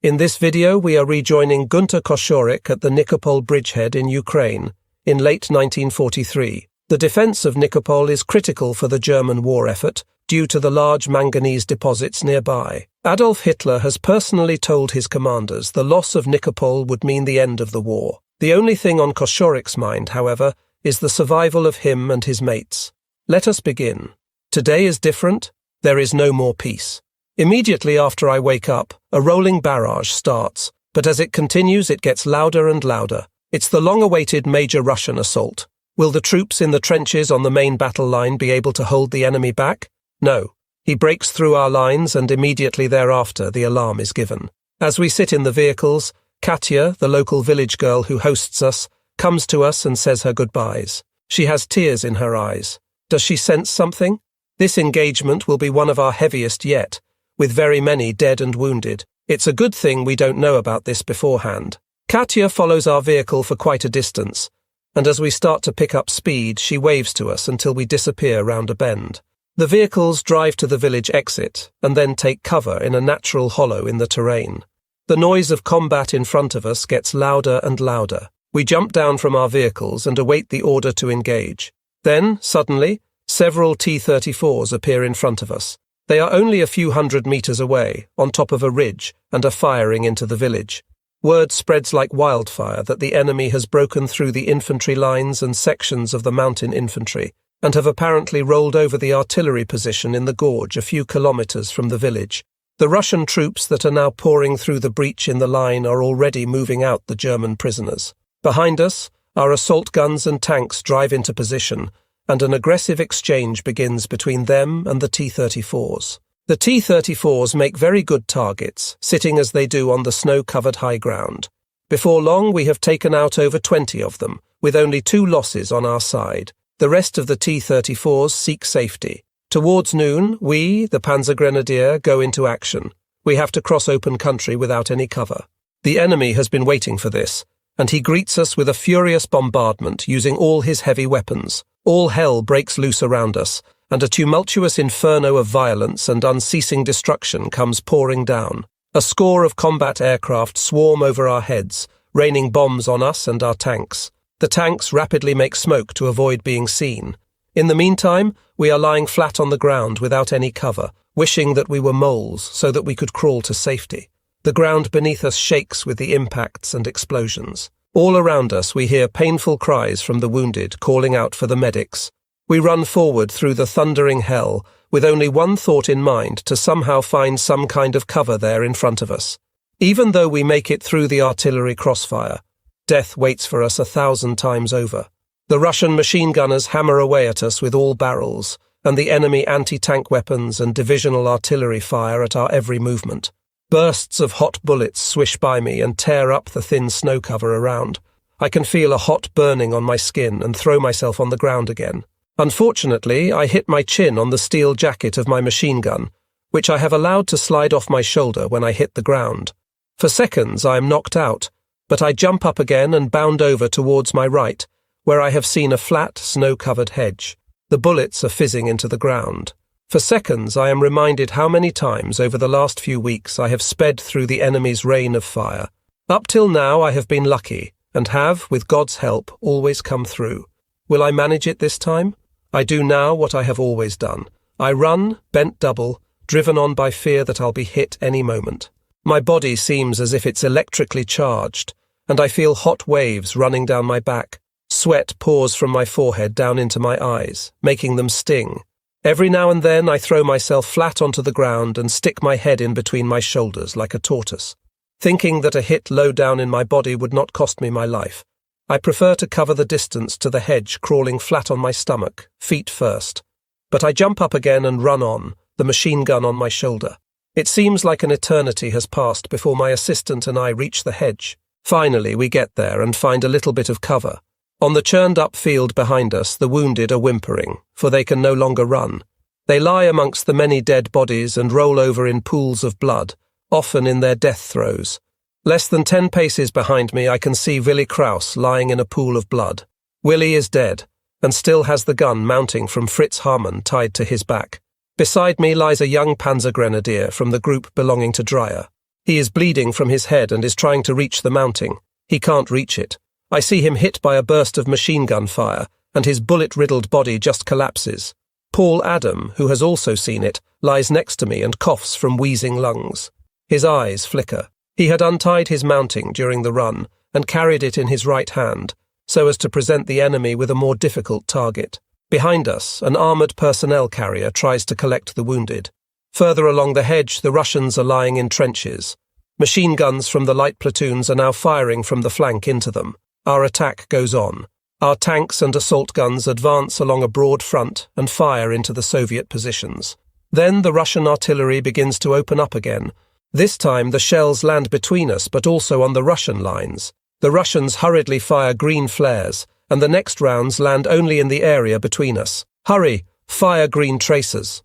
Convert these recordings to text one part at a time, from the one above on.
In this video, we are rejoining Gunter Kościołek at the Nikopol bridgehead in Ukraine in late 1943. The defense of Nikopol is critical for the German war effort due to the large manganese deposits nearby. Adolf Hitler has personally told his commanders the loss of Nikopol would mean the end of the war. The only thing on Kościołek's mind, however, is the survival of him and his mates. Let us begin. Today is different. There is no more peace. Immediately after I wake up, a rolling barrage starts, but as it continues it gets louder and louder. It's the long-awaited major Russian assault. Will the troops in the trenches on the main battle line be able to hold the enemy back? No. He breaks through our lines and immediately thereafter the alarm is given. As we sit in the vehicles, Katya, the local village girl who hosts us, comes to us and says her goodbyes. She has tears in her eyes. Does she sense something? This engagement will be one of our heaviest yet, with very many dead and wounded. It's a good thing we don't know about this beforehand. Katya follows our vehicle for quite a distance, and as we start to pick up speed, she waves to us until we disappear round a bend. The vehicles drive to the village exit, and then take cover in a natural hollow in the terrain. The noise of combat in front of us gets louder and louder. We jump down from our vehicles and await the order to engage. Then, suddenly, several T-34s appear in front of us. They are only a few hundred meters away, on top of a ridge, and are firing into the village. Word spreads like wildfire that the enemy has broken through the infantry lines and sections of the mountain infantry, and have apparently rolled over the artillery position in the gorge a few kilometers from the village. The Russian troops that are now pouring through the breach in the line are already moving out the German prisoners. Behind us, our assault guns and tanks drive into position, and an aggressive exchange begins between them and the T-34s. The T-34s make very good targets, sitting as they do on the snow-covered high ground. Before long, we have taken out over 20 of them, with only 2 losses on our side. The rest of the T-34s seek safety. Towards noon, we, the Panzergrenadier, go into action. We have to cross open country without any cover. The enemy has been waiting for this, and he greets us with a furious bombardment using all his heavy weapons. All hell breaks loose around us, and a tumultuous inferno of violence and unceasing destruction comes pouring down. A score of combat aircraft swarm over our heads, raining bombs on us and our tanks. The tanks rapidly make smoke to avoid being seen. In the meantime, we are lying flat on the ground without any cover, wishing that we were moles so that we could crawl to safety. The ground beneath us shakes with the impacts and explosions. All around us we hear painful cries from the wounded calling out for the medics. We run forward through the thundering hell with only one thought in mind, to somehow find some kind of cover there in front of us. Even though we make it through the artillery crossfire, death waits for us 1,000 times over. The Russian machine gunners hammer away at us with all barrels, and the enemy anti-tank weapons and divisional artillery fire at our every movement. Bursts of hot bullets swish by me and tear up the thin snow cover around. I can feel a hot burning on my skin and throw myself on the ground again. Unfortunately, I hit my chin on the steel jacket of my machine gun, which I have allowed to slide off my shoulder when I hit the ground. For seconds I am knocked out, but I jump up again and bound over towards my right, where I have seen a flat, snow-covered hedge. The bullets are fizzing into the ground. For seconds I am reminded how many times over the last few weeks I have sped through the enemy's rain of fire. Up till now I have been lucky, and have, with God's help, always come through. Will I manage it this time? I do now what I have always done. I run, bent double, driven on by fear that I'll be hit any moment. My body seems as if it's electrically charged, and I feel hot waves running down my back. Sweat pours from my forehead down into my eyes, making them sting. Every now and then I throw myself flat onto the ground and stick my head in between my shoulders like a tortoise. Thinking that a hit low down in my body would not cost me my life, I prefer to cover the distance to the hedge, crawling flat on my stomach, feet first. But I jump up again and run on, the machine gun on my shoulder. It seems like an eternity has passed before my assistant and I reach the hedge. Finally we get there and find a little bit of cover. On the churned-up field behind us, the wounded are whimpering, for they can no longer run. They lie amongst the many dead bodies and roll over in pools of blood, often in their death throes. Less than 10 paces behind me I can see Willi Kraus lying in a pool of blood. Willi is dead, and still has the gun mounting from Fritz Harman tied to his back. Beside me lies a young Panzergrenadier from the group belonging to Dreyer. He is bleeding from his head and is trying to reach the mounting. He can't reach it. I see him hit by a burst of machine gun fire, and his bullet-riddled body just collapses. Paul Adam, who has also seen it, lies next to me and coughs from wheezing lungs. His eyes flicker. He had untied his mounting during the run and carried it in his right hand, so as to present the enemy with a more difficult target. Behind us, an armoured personnel carrier tries to collect the wounded. Further along the hedge, the Russians are lying in trenches. Machine guns from the light platoons are now firing from the flank into them. Our attack goes on. Our tanks and assault guns advance along a broad front and fire into the Soviet positions. Then the Russian artillery begins to open up again. This time the shells land between us but also on the Russian lines. The Russians hurriedly fire green flares, and the next rounds land only in the area between us. Hurry! Fire green tracers!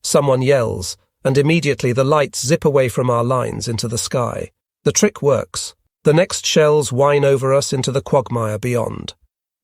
Someone yells, and immediately the lights zip away from our lines into the sky. The trick works. The next shells whine over us into the quagmire beyond.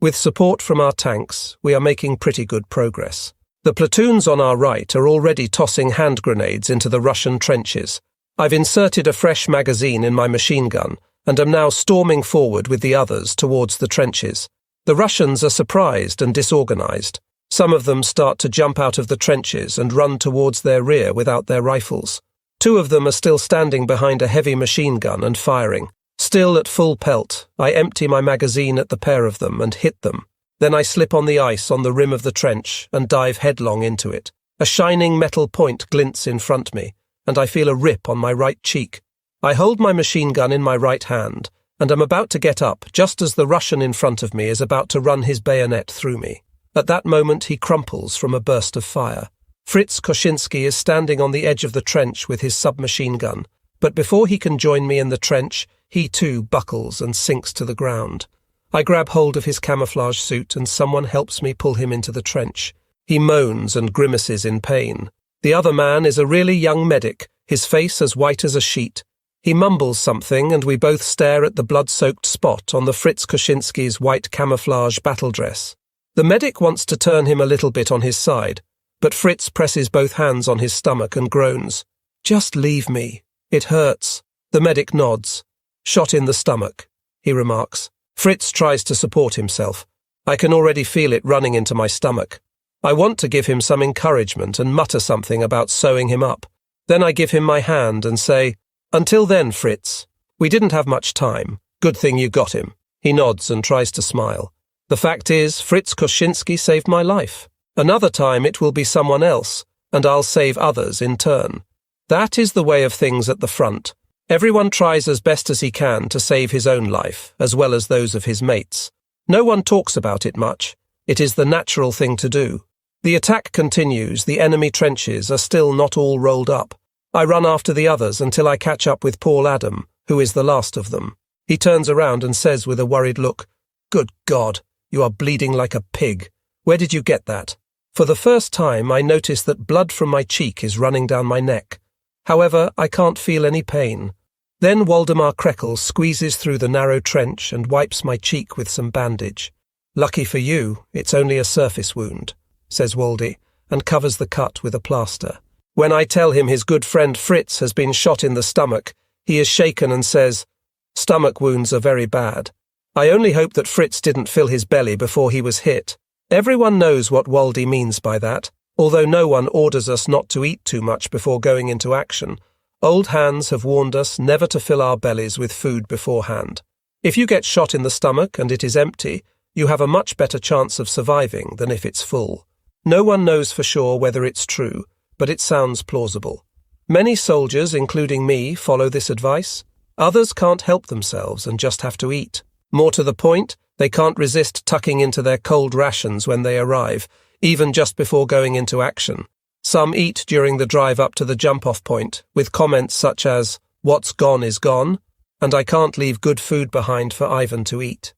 With support from our tanks, we are making pretty good progress. The platoons on our right are already tossing hand grenades into the Russian trenches. I've inserted a fresh magazine in my machine gun, and am now storming forward with the others towards the trenches. The Russians are surprised and disorganized. Some of them start to jump out of the trenches and run towards their rear without their rifles. 2 of them are still standing behind a heavy machine gun and firing. Still at full pelt, I empty my magazine at the pair of them and hit them. Then I slip on the ice on the rim of the trench and dive headlong into it. A shining metal point glints in front me, and I feel a rip on my right cheek. I hold my machine gun in my right hand, and am about to get up just as the Russian in front of me is about to run his bayonet through me. At that moment he crumples from a burst of fire. Fritz Koshinsky is standing on the edge of the trench with his submachine gun, but before he can join me in the trench, he too buckles and sinks to the ground. I grab hold of his camouflage suit and someone helps me pull him into the trench. He moans and grimaces in pain. The other man is a really young medic, his face as white as a sheet. He mumbles something and we both stare at the blood-soaked spot on the Fritz Koshinsky's white camouflage battle dress. The medic wants to turn him a little bit on his side, but Fritz presses both hands on his stomach and groans. "Just leave me. It hurts." The medic nods. "Shot in the stomach," he remarks. Fritz tries to support himself. I can already feel it running into my stomach. I want to give him some encouragement and mutter something about sewing him up. Then I give him my hand and say, "Until then, Fritz. We didn't have much time. Good thing you got him." He nods and tries to smile. The fact is, Fritz Koshinsky saved my life. Another time it will be someone else, and I'll save others in turn. That is the way of things at the front. Everyone tries as best as he can to save his own life, as well as those of his mates. No one talks about it much. It is the natural thing to do. The attack continues. The enemy trenches are still not all rolled up. I run after the others until I catch up with Paul Adam, who is the last of them. He turns around and says with a worried look, "Good God, you are bleeding like a pig. Where did you get that?" For the first time I notice that blood from my cheek is running down my neck. However, I can't feel any pain. Then Waldemar Krekel squeezes through the narrow trench and wipes my cheek with some bandage. "Lucky for you, it's only a surface wound," says Waldy, and covers the cut with a plaster. When I tell him his good friend Fritz has been shot in the stomach, he is shaken and says, "Stomach wounds are very bad. I only hope that Fritz didn't fill his belly before he was hit." Everyone knows what Waldy means by that. Although no one orders us not to eat too much before going into action, old hands have warned us never to fill our bellies with food beforehand. If you get shot in the stomach and it is empty, you have a much better chance of surviving than if it's full. No one knows for sure whether it's true, but it sounds plausible. Many soldiers, including me, follow this advice. Others can't help themselves and just have to eat. More to the point, they can't resist tucking into their cold rations when they arrive, even just before going into action. Some eat during the drive up to the jump-off point, with comments such as, "What's gone is gone," and "I can't leave good food behind for Ivan to eat."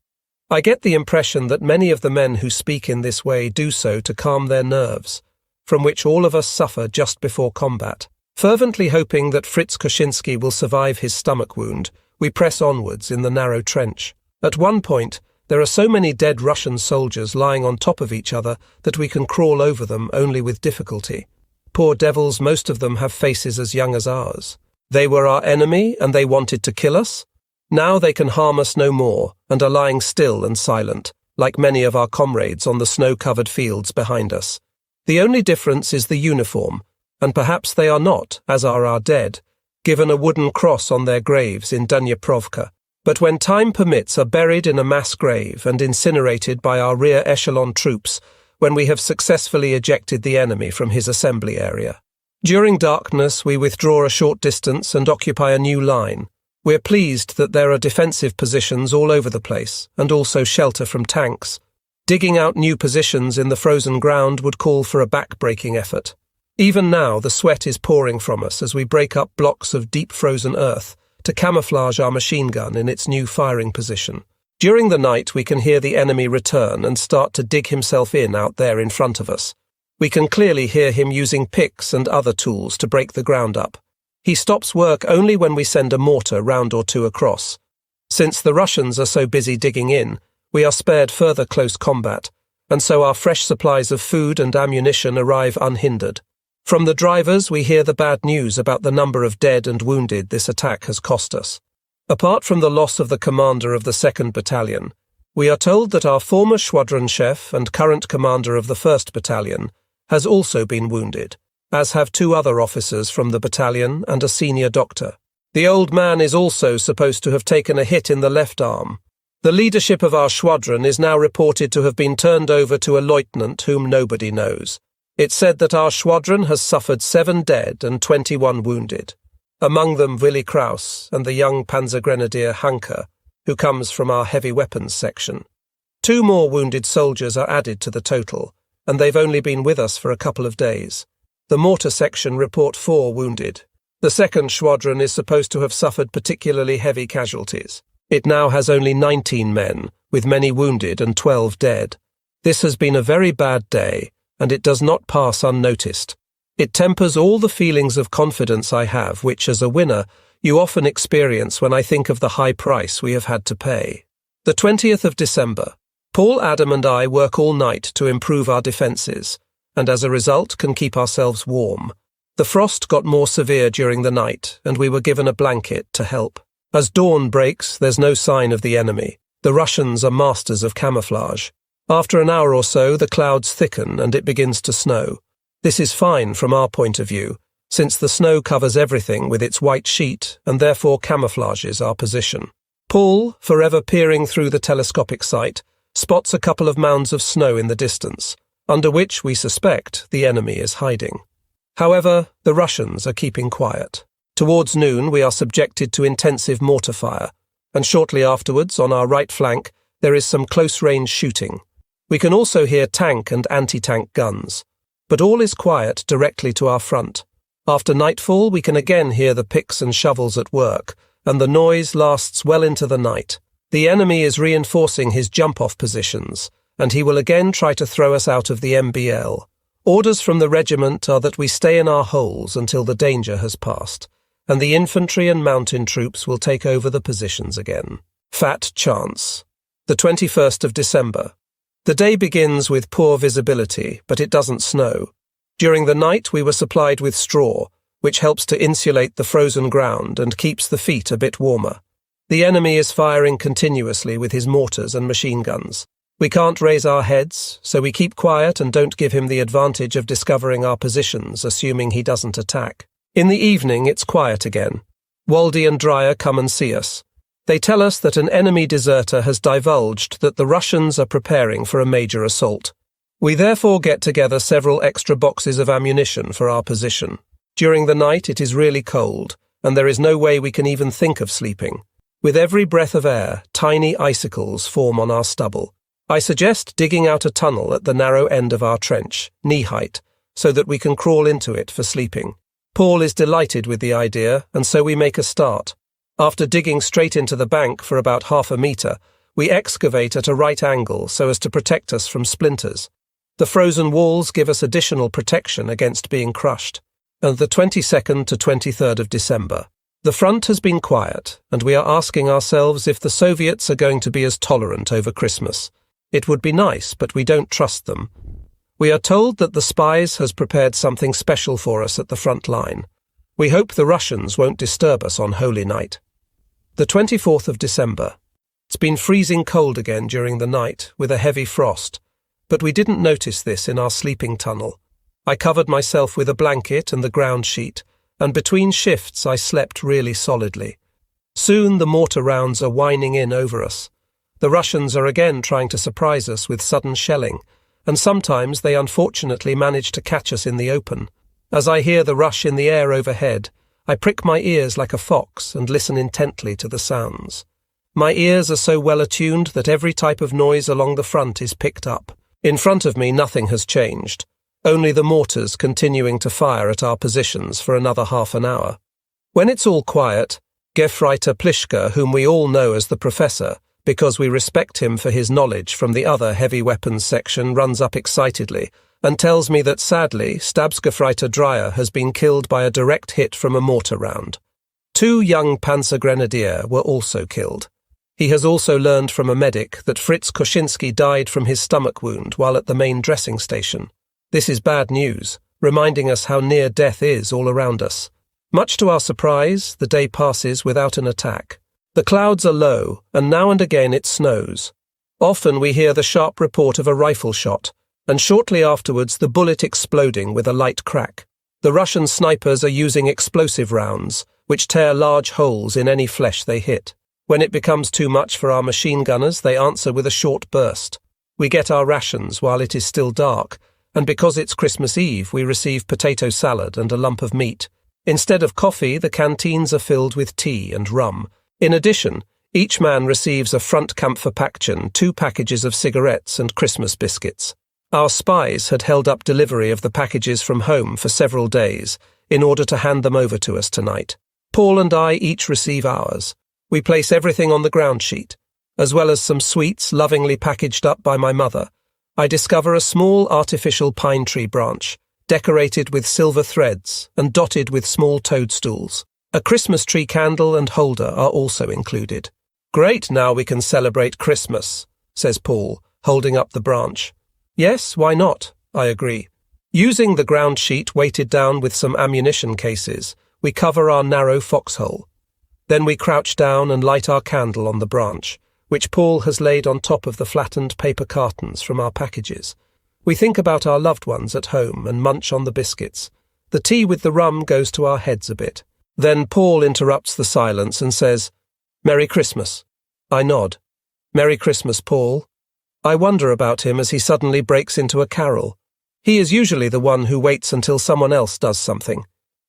I get the impression that many of the men who speak in this way do so to calm their nerves, from which all of us suffer just before combat. Fervently hoping that Fritz Koshinsky will survive his stomach wound, we press onwards in the narrow trench. At one point, there are so many dead Russian soldiers lying on top of each other that we can crawl over them only with difficulty. Poor devils, most of them have faces as young as ours. They were our enemy and they wanted to kill us? Now they can harm us no more and are lying still and silent, like many of our comrades on the snow-covered fields behind us. The only difference is the uniform, and perhaps they are not, as are our dead, given a wooden cross on their graves in Dnyeprovka, but when time permits are buried in a mass grave and incinerated by our rear echelon troops when we have successfully ejected the enemy from his assembly area. During darkness, we withdraw a short distance and occupy a new line. We're pleased that there are defensive positions all over the place and also shelter from tanks. Digging out new positions in the frozen ground would call for a back-breaking effort. Even now, the sweat is pouring from us as we break up blocks of deep frozen earth to camouflage our machine gun in its new firing position. During the night, we can hear the enemy return and start to dig himself in out there in front of us. We can clearly hear him using picks and other tools to break the ground up. He stops work only when we send a mortar round or two across. Since the Russians are so busy digging in, we are spared further close combat, and so our fresh supplies of food and ammunition arrive unhindered. From the drivers, we hear the bad news about the number of dead and wounded this attack has cost us. Apart from the loss of the commander of the 2nd Battalion, we are told that our former squadron chef and current commander of the 1st Battalion has also been wounded, as have 2 other officers from the battalion and a senior doctor. The old man is also supposed to have taken a hit in the left arm. The leadership of our squadron is now reported to have been turned over to a lieutenant whom nobody knows. It's said that our squadron has suffered 7 dead and 21 wounded, among them Willi Kraus and the young Panzer Grenadier Hanke, who comes from our heavy weapons section. 2 more wounded soldiers are added to the total, and they've only been with us for a couple of days. The mortar section report 4 wounded. The 2nd Squadron is supposed to have suffered particularly heavy casualties. It now has only 19 men, with many wounded and 12 dead. This has been a very bad day, and it does not pass unnoticed. It tempers all the feelings of confidence I have, which, as a winner, you often experience when I think of the high price we have had to pay. The 20th of December. Paul, Adam and I work all night to improve our defences, and as a result can keep ourselves warm. The frost got more severe during the night, and we were given a blanket to help. As dawn breaks, there's no sign of the enemy. The Russians are masters of camouflage. After an hour or so, the clouds thicken and it begins to snow. This is fine from our point of view, since the snow covers everything with its white sheet and therefore camouflages our position. Paul, forever peering through the telescopic sight, spots a couple of mounds of snow in the distance, under which we suspect the enemy is hiding. However, the Russians are keeping quiet. Towards noon, we are subjected to intensive mortar fire, and shortly afterwards, on our right flank, there is some close-range shooting. We can also hear tank and anti-tank guns, but all is quiet directly to our front. After nightfall, we can again hear the picks and shovels at work, and the noise lasts well into the night. The enemy is reinforcing his jump-off positions, and he will again try to throw us out of the MBL. Orders from the regiment are that we stay in our holes until the danger has passed, and the infantry and mountain troops will take over the positions again. Fat chance. The 21st of December. The day begins with poor visibility, but it doesn't snow. During the night we were supplied with straw, which helps to insulate the frozen ground and keeps the feet a bit warmer. The enemy is firing continuously with his mortars and machine guns. We can't raise our heads, so we keep quiet and don't give him the advantage of discovering our positions, assuming he doesn't attack. In the evening it's quiet again. Waldy and Dreyer come and see us. They tell us that an enemy deserter has divulged that the Russians are preparing for a major assault. We therefore get together several extra boxes of ammunition for our position. During the night it is really cold, and there is no way we can even think of sleeping. With every breath of air, tiny icicles form on our stubble. I suggest digging out a tunnel at the narrow end of our trench, knee-height, so that we can crawl into it for sleeping. Paul is delighted with the idea, and so we make a start. After digging straight into the bank for about half a metre, we excavate at a right angle so as to protect us from splinters. The frozen walls give us additional protection against being crushed. And the 22nd to 23rd of December. The front has been quiet, and we are asking ourselves if the Soviets are going to be as tolerant over Christmas. It would be nice, but we don't trust them. We are told that the spies has prepared something special for us at the front line. We hope the Russians won't disturb us on Holy Night. The 24th of December. It's been freezing cold again during the night, with a heavy frost, but we didn't notice this in our sleeping tunnel. I covered myself with a blanket and the ground sheet, and between shifts I slept really solidly. Soon the mortar rounds are whining in over us. The Russians are again trying to surprise us with sudden shelling, and sometimes they unfortunately manage to catch us in the open. As I hear the rush in the air overhead, I prick my ears like a fox and listen intently to the sounds. My ears are so well attuned that every type of noise along the front is picked up. In front of me nothing has changed, only the mortars continuing to fire at our positions for another half an hour. When it's all quiet, Gefreiter Plischke, whom we all know as the Professor, because we respect him for his knowledge from the other heavy weapons section, runs up excitedly and tells me that sadly Stabsgefreiter Dreyer has been killed by a direct hit from a mortar round. 2 young Panzergrenadier were also killed. He has also learned from a medic that Fritz Koschinski died from his stomach wound while at the main dressing station. This is bad news, reminding us how near death is all around us. Much to our surprise, the day passes without an attack. The clouds are low, and now and again it snows. Often we hear the sharp report of a rifle shot, and shortly afterwards the bullet exploding with a light crack. The Russian snipers are using explosive rounds, which tear large holes in any flesh they hit. When it becomes too much for our machine gunners, they answer with a short burst. We get our rations while it is still dark, and because it's Christmas Eve, we receive potato salad and a lump of meat. Instead of coffee, the canteens are filled with tea and rum. In addition, each man receives a Frontkampfverpackchen, 2 packages of cigarettes and Christmas biscuits. Our spies had held up delivery of the packages from home for several days in order to hand them over to us tonight. Paul and I each receive ours. We place everything on the ground sheet, as well as some sweets lovingly packaged up by my mother. I discover a small artificial pine tree branch, decorated with silver threads and dotted with small toadstools. A Christmas tree candle and holder are also included. "Great, now we can celebrate Christmas," says Paul, holding up the branch. "Yes, why not?" I agree. Using the ground sheet weighted down with some ammunition cases, we cover our narrow foxhole. Then we crouch down and light our candle on the branch, which Paul has laid on top of the flattened paper cartons from our packages. We think about our loved ones at home and munch on the biscuits. The tea with the rum goes to our heads a bit. Then Paul interrupts the silence and says, "Merry Christmas." I nod. "Merry Christmas, Paul." I wonder about him as he suddenly breaks into a carol. He is usually the one who waits until someone else does something.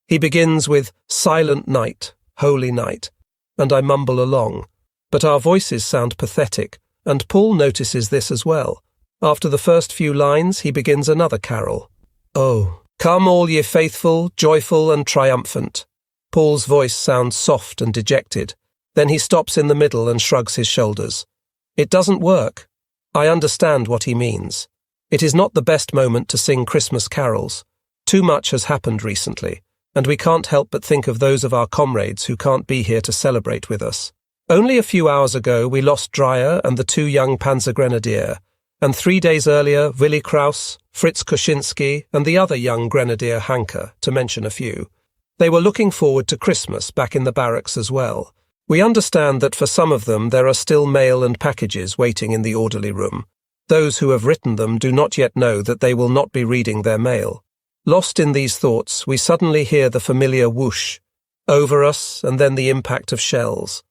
He begins with "Silent Night, Holy Night," and I mumble along. But our voices sound pathetic, and Paul notices this as well. After the first few lines, he begins another carol. "Oh, come all ye faithful, joyful and triumphant." Paul's voice sounds soft and dejected. Then he stops in the middle and shrugs his shoulders. It doesn't work. I understand what he means. It is not the best moment to sing Christmas carols. Too much has happened recently, and we can't help but think of those of our comrades who can't be here to celebrate with us. Only a few hours ago we lost Dreyer and the 2 young Panzergrenadier, and 3 days earlier Willi Kraus, Fritz Koschinski and the other young Grenadier Hanke, to mention a few. They were looking forward to Christmas back in the barracks as well. We understand that for some of them there are still mail and packages waiting in the orderly room. Those who have written them do not yet know that they will not be reading their mail. Lost in these thoughts, we suddenly hear the familiar whoosh over us and then the impact of shells.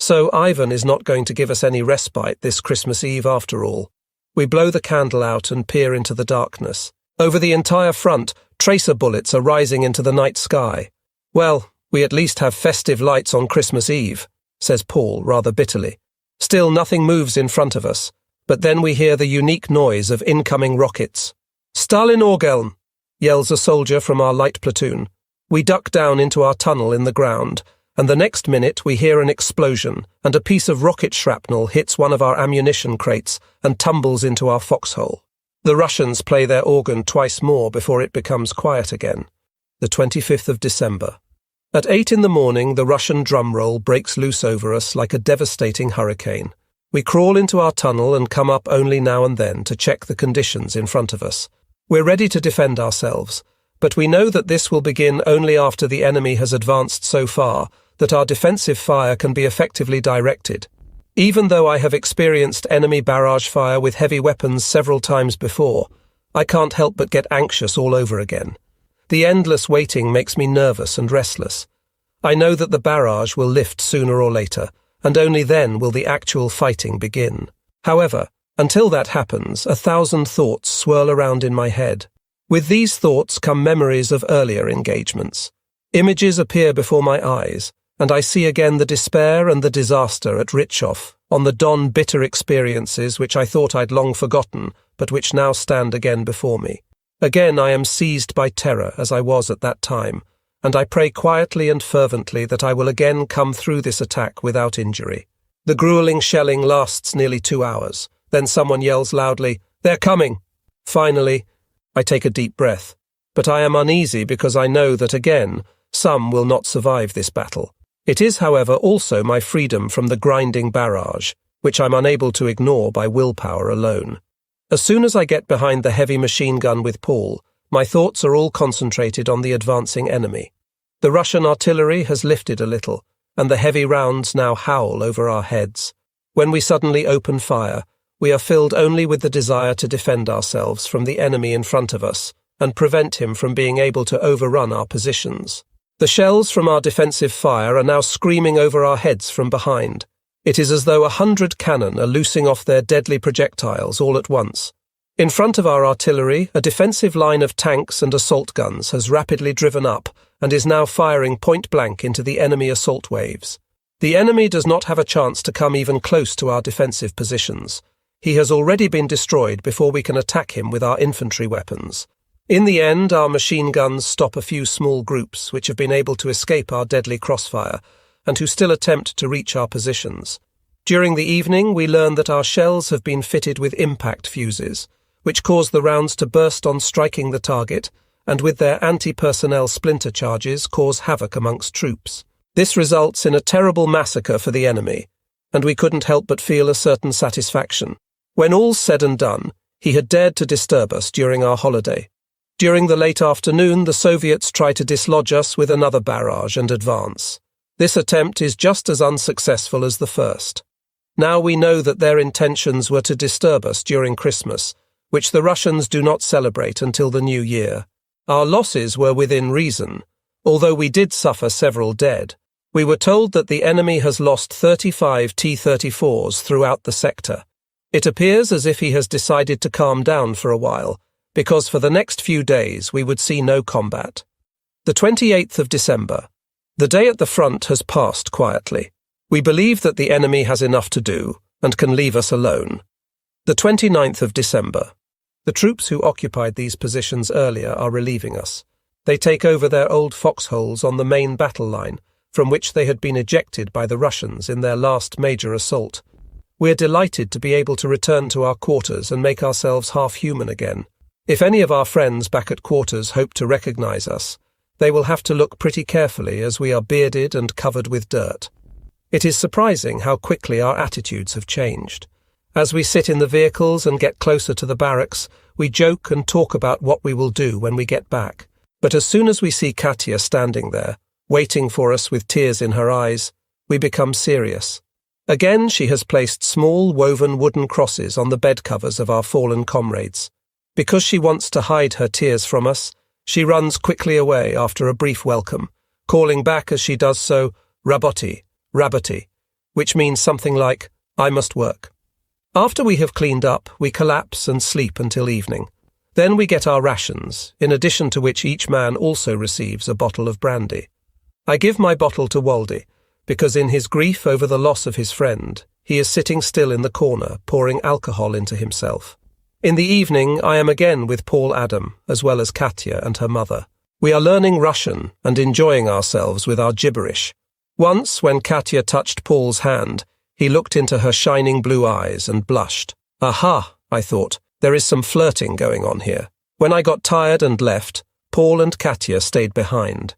So Ivan is not going to give us any respite this Christmas Eve after all. We blow the candle out and peer into the darkness. Over the entire front, tracer bullets are rising into the night sky. "Well, we at least have festive lights on Christmas Eve," says Paul rather bitterly. Still nothing moves in front of us, but then we hear the unique noise of incoming rockets. "Stalin Orgeln!" yells a soldier from our light platoon. We duck down into our tunnel in the ground, and the next minute we hear an explosion, and a piece of rocket shrapnel hits one of our ammunition crates and tumbles into our foxhole. The Russians play their organ twice more before it becomes quiet again. The 25th of December. At 8 in the morning, the Russian drum roll breaks loose over us like a devastating hurricane. We crawl into our tunnel and come up only now and then to check the conditions in front of us. We're ready to defend ourselves, But we know that this will begin only after the enemy has advanced so far that our defensive fire can be effectively directed. Even though I have experienced enemy barrage fire with heavy weapons several times before, I can't help but get anxious all over again. The endless waiting makes me nervous and restless. I know that the barrage will lift sooner or later, and only then will the actual fighting begin. However, until that happens, 1,000 thoughts swirl around in my head. With these thoughts come memories of earlier engagements. Images appear before my eyes, and I see again the despair and the disaster at Richoff, on the Don bitter experiences which I thought I'd long forgotten, but which now stand again before me. Again I am seized by terror as I was at that time, and I pray quietly and fervently that I will again come through this attack without injury. The grueling shelling lasts nearly 2 hours. Then someone yells loudly, "They're coming!" Finally, I take a deep breath, but I am uneasy because I know that again, some will not survive this battle. It is, however, also my freedom from the grinding barrage, which I'm unable to ignore by willpower alone. As soon as I get behind the heavy machine gun with Paul, my thoughts are all concentrated on the advancing enemy. The Russian artillery has lifted a little, and the heavy rounds now howl over our heads. When we suddenly open fire, we are filled only with the desire to defend ourselves from the enemy in front of us and prevent him from being able to overrun our positions. The shells from our defensive fire are now screaming over our heads from behind. It is as though 100 cannon are loosing off their deadly projectiles all at once. In front of our artillery, a defensive line of tanks and assault guns has rapidly driven up and is now firing point-blank into the enemy assault waves. The enemy does not have a chance to come even close to our defensive positions. He has already been destroyed before we can attack him with our infantry weapons. In the end, our machine guns stop a few small groups which have been able to escape our deadly crossfire and who still attempt to reach our positions. During the evening, we learn that our shells have been fitted with impact fuses, which cause the rounds to burst on striking the target and with their anti-personnel splinter charges cause havoc amongst troops. This results in a terrible massacre for the enemy, and we couldn't help but feel a certain satisfaction. When all's said and done, he had dared to disturb us during our holiday. During the late afternoon, the Soviets try to dislodge us with another barrage and advance. This attempt is just as unsuccessful as the first. Now we know that their intentions were to disturb us during Christmas, which the Russians do not celebrate until the New Year. Our losses were within reason. Although we did suffer several dead, we were told that the enemy has lost 35 T-34s throughout the sector. It appears as if he has decided to calm down for a while, because for the next few days we would see no combat. The 28th of December. The day at the front has passed quietly. We believe that the enemy has enough to do and can leave us alone. The 29th of December. The troops who occupied these positions earlier are relieving us. They take over their old foxholes on the main battle line, from which they had been ejected by the Russians in their last major assault. We're delighted to be able to return to our quarters and make ourselves half-human again. If any of our friends back at quarters hope to recognize us, they will have to look pretty carefully as we are bearded and covered with dirt. It is surprising how quickly our attitudes have changed. As we sit in the vehicles and get closer to the barracks, we joke and talk about what we will do when we get back. But as soon as we see Katya standing there, waiting for us with tears in her eyes, we become serious. Again, she has placed small woven wooden crosses on the bed covers of our fallen comrades. Because she wants to hide her tears from us, she runs quickly away after a brief welcome, calling back as she does so, "Raboti, Raboti," which means something like, "I must work." After we have cleaned up, we collapse and sleep until evening. Then we get our rations, in addition to which each man also receives a bottle of brandy. I give my bottle to Waldy, because in his grief over the loss of his friend, he is sitting still in the corner, pouring alcohol into himself. In the evening, I am again with Paul Adam, as well as Katya and her mother. We are learning Russian and enjoying ourselves with our gibberish. Once, when Katya touched Paul's hand, he looked into her shining blue eyes and blushed. Aha, I thought, there is some flirting going on here. When I got tired and left, Paul and Katya stayed behind.